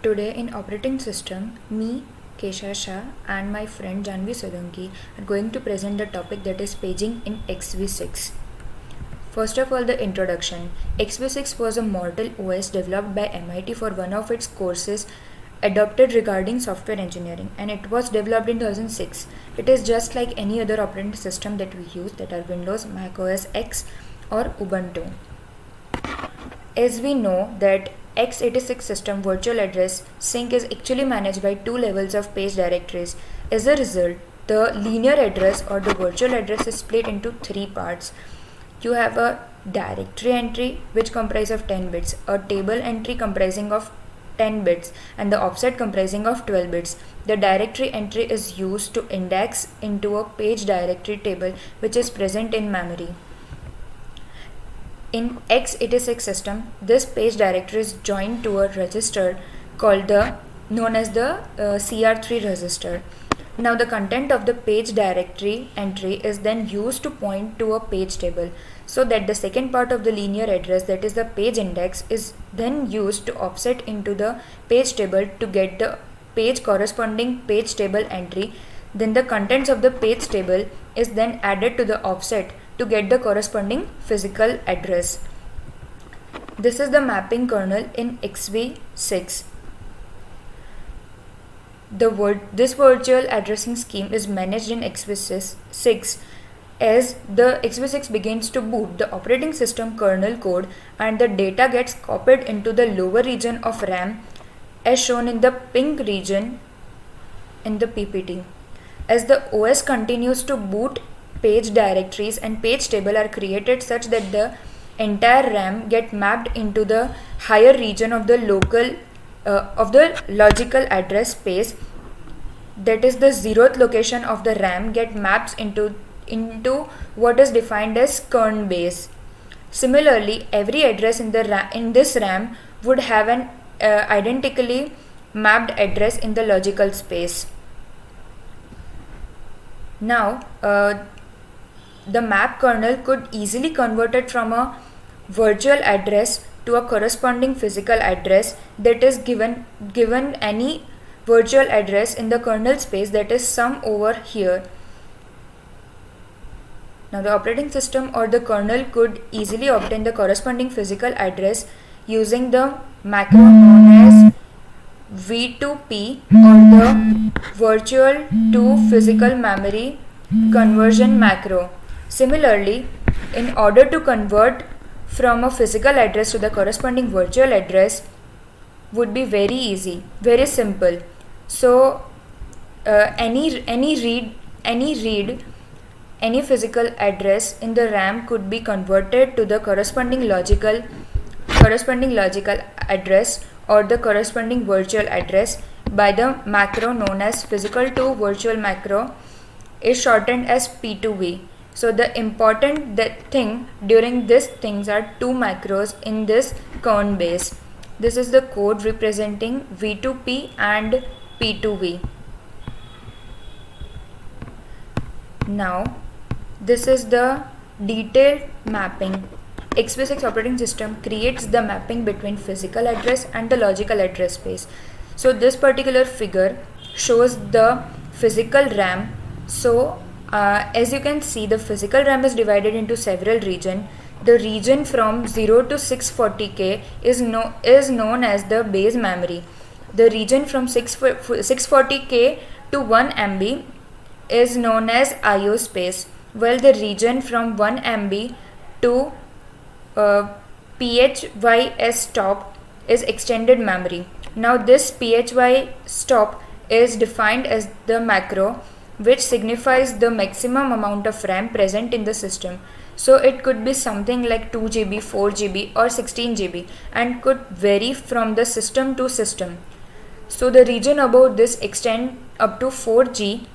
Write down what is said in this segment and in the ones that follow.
Today in operating system, me, Kesha Shah and my friend Janvi Solanki are going to present the topic that is paging in XV6. First of all, the introduction. XV6 was a mortal OS developed by MIT for one of its courses adopted regarding software engineering, and it was developed in 2006. It is just like any other operating system that we use, that are Windows, Mac OS X or Ubuntu. As we know that x86 system virtual address sync is actually managed by two levels of page directories. As a result, the linear address or the virtual address is split into three parts. You have a directory entry which comprises of 10 bits, a table entry comprising of 10 bits and the offset comprising of 12 bits. The directory entry is used to index into a page directory table which is present in memory. In x86 system, this page directory is joined to a register known as the CR3 register. Now the content of the page directory entry is then used to point to a page table, so that the second part of the linear address, that is the page index, is then used to offset into the page table to get the page corresponding page table entry. Then the contents of the page table is then added to the offset to get the corresponding physical address. This is the mapping kernel in XV6. This virtual addressing scheme is managed in XV6 as the XV6 begins to boot. The operating system kernel code and the data gets copied into the lower region of RAM as shown in the pink region in the PPT. As the OS continues to boot, page directories and page table are created such that the entire RAM get mapped into the higher region of the logical address space, that is the 0th location of the RAM get maps into what is defined as kern base. Similarly, every address in this RAM would have an identically mapped address in the logical space. Now, the map kernel could easily convert it from a virtual address to a corresponding physical address that is given any virtual address in the kernel space, that is sum over here. Now the operating system or the kernel could easily obtain the corresponding physical address using the macro known as V2P or the virtual to physical memory conversion macro. Similarly, in order to convert from a physical address to the corresponding virtual address would be very easy, very simple. So any physical address in the RAM could be converted to the corresponding logical address or the corresponding virtual address by the macro known as physical to virtual macro, is shortened as P2V. So the important thing during these things are two macros in this kern base. This is the code representing V2P and P2V. Now this is the detailed mapping. XV6 operating system creates the mapping between physical address and the logical address space. So this particular figure shows the physical RAM. So as you can see, the physical RAM is divided into several regions. The region from 0 to 640K is known as the base memory. The region from 640K to 1 MB is known as IO space, while the region from 1 MB to PHY stop is extended memory. Now this PHY stop is defined as the macro which signifies the maximum amount of RAM present in the system. So it could be something like 2 GB, 4 GB or 16 GB and could vary from the system to system. So the region above this extend up to 4G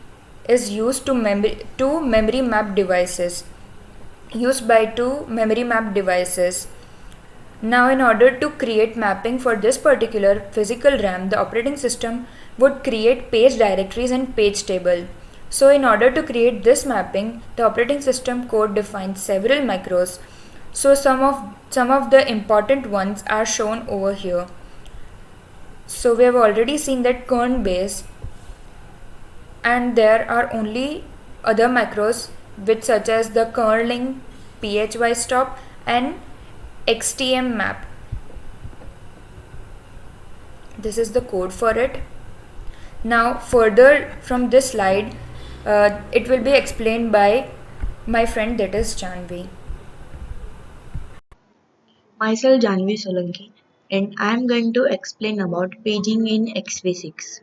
is used to memory map devices. Now in order to create mapping for this particular physical RAM, the operating system would create page directories and page table. So in order to create this mapping, the operating system code defines several macros. So some of the important ones are shown over here. So we have already seen that kern base, and there are only other macros which such as the curling, phy stop and xtm map. This is the code for it. Now further from this slide, it will be explained by my friend, that is Janvi. Myself Janvi Solanki, and I am going to explain about paging in XV6.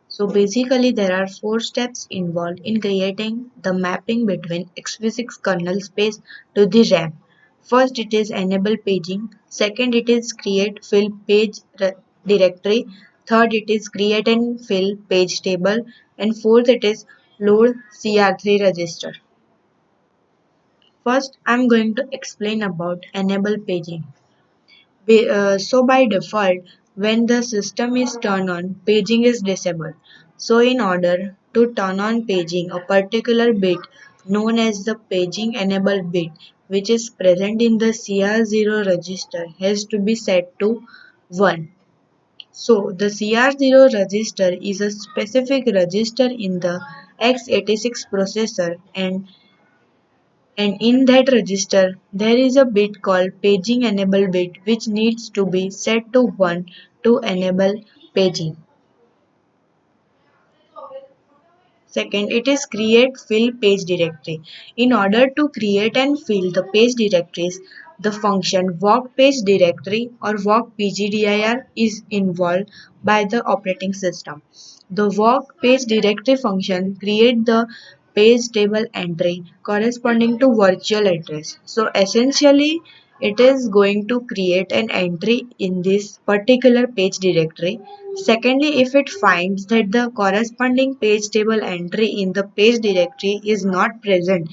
So basically there are four steps involved in creating the mapping between XV6 kernel space to the RAM. First it is enable paging, second it is create fill page directory, third it is create and fill page table, and fourth it is load CR3 register. First I am going to explain about enable paging. So by default, when the system is turned on, paging is disabled. So in order to turn on paging, a particular bit known as the paging enable bit, which is present in the CR0 register, has to be set to 1. So the CR0 register is a specific register in the x86 processor, and in that register there is a bit called paging enable bit which needs to be set to 1 to enable paging. Second, it is create fill page directory. In order to create and fill the page directories, the function walk page directory or walk pgdir is involved by the operating system. The walk page directory function create the page table entry corresponding to virtual address. So essentially it is going to create an entry in this particular page directory. Secondly, if it finds that the corresponding page table entry in the page directory is not present,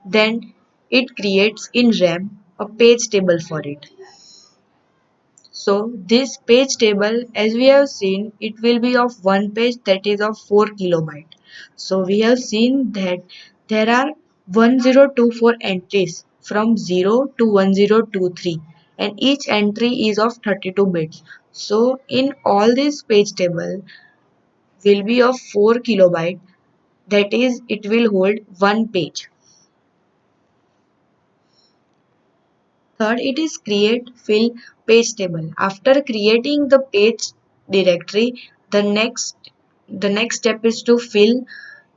then it creates in RAM a page table for it. So this page table, as we have seen, it will be of one page, that is of 4 kilobyte. So we have seen that there are 1024 entries from 0 to 1023, and each entry is of 32 bits. So in all this page table will be of 4 kilobyte, that is it will hold one page. Third, it is create fill page table. After creating the page directory, the next step is to fill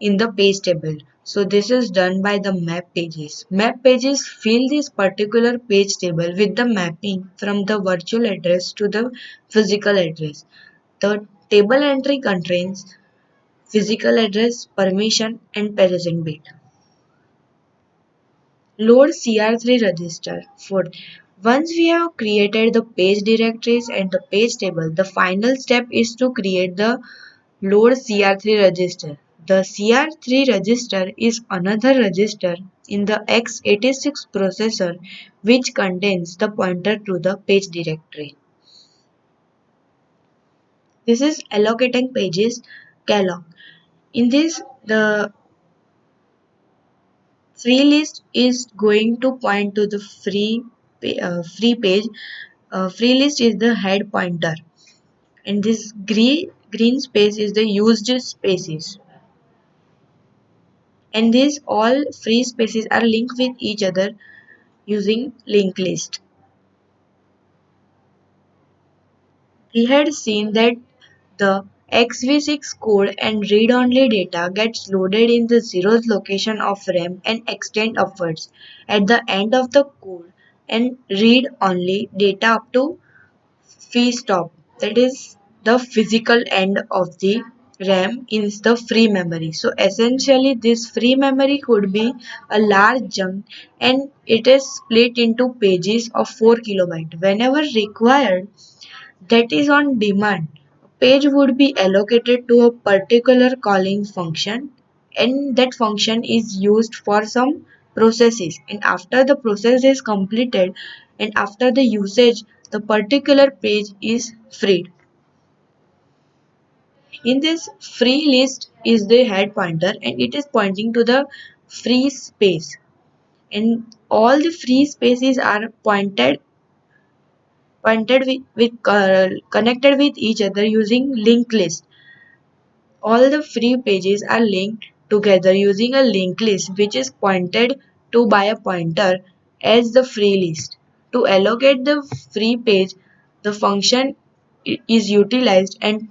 in the page table. So this is done by the map pages. Map pages fill this particular page table with the mapping from the virtual address to the physical address. The table entry contains physical address, permission, and present bit. Load CR3 register. Fourth, once we have created the page directories and the page table, the final step is to create the load CR3 register. The CR3 register is another register in the x86 processor which contains the pointer to the page directory. This is allocating pages calloc. In this, the free list is going to point to the free page. Free list is the head pointer, and this green space is the used spaces, and these all free spaces are linked with each other using linked list. We had seen that the XV6 code and read-only data gets loaded in the zeroth location of RAM and extend upwards at the end of the code, and read-only data up to phi stop, that is the physical end of the RAM is the free memory. So essentially this free memory could be a large chunk, and it is split into pages of 4 kilobyte. Whenever required, that is on demand, a page would be allocated to a particular calling function, and that function is used for some processes, and after the process is completed and after the usage, the particular page is freed. In this free list is the head pointer, and it is pointing to the free space, and all the free spaces are connected with each other using linked list. All the free pages are linked together using a linked list which is pointed to by a pointer as the free list. To allocate the free page, the function is utilized and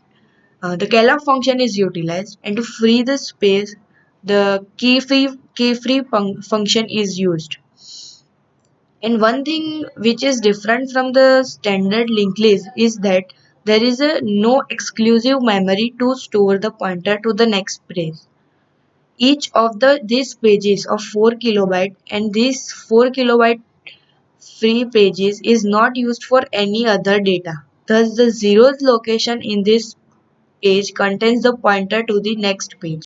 the calaf function is utilized, and to free the space, the key free function is used. And one thing which is different from the standard linked list is that there is a no exclusive memory to store the pointer to the next page. Each of these pages of 4 kilobyte and these 4 kilobyte free pages is not used for any other data. Thus, the zeroth location in this page contains the pointer to the next page.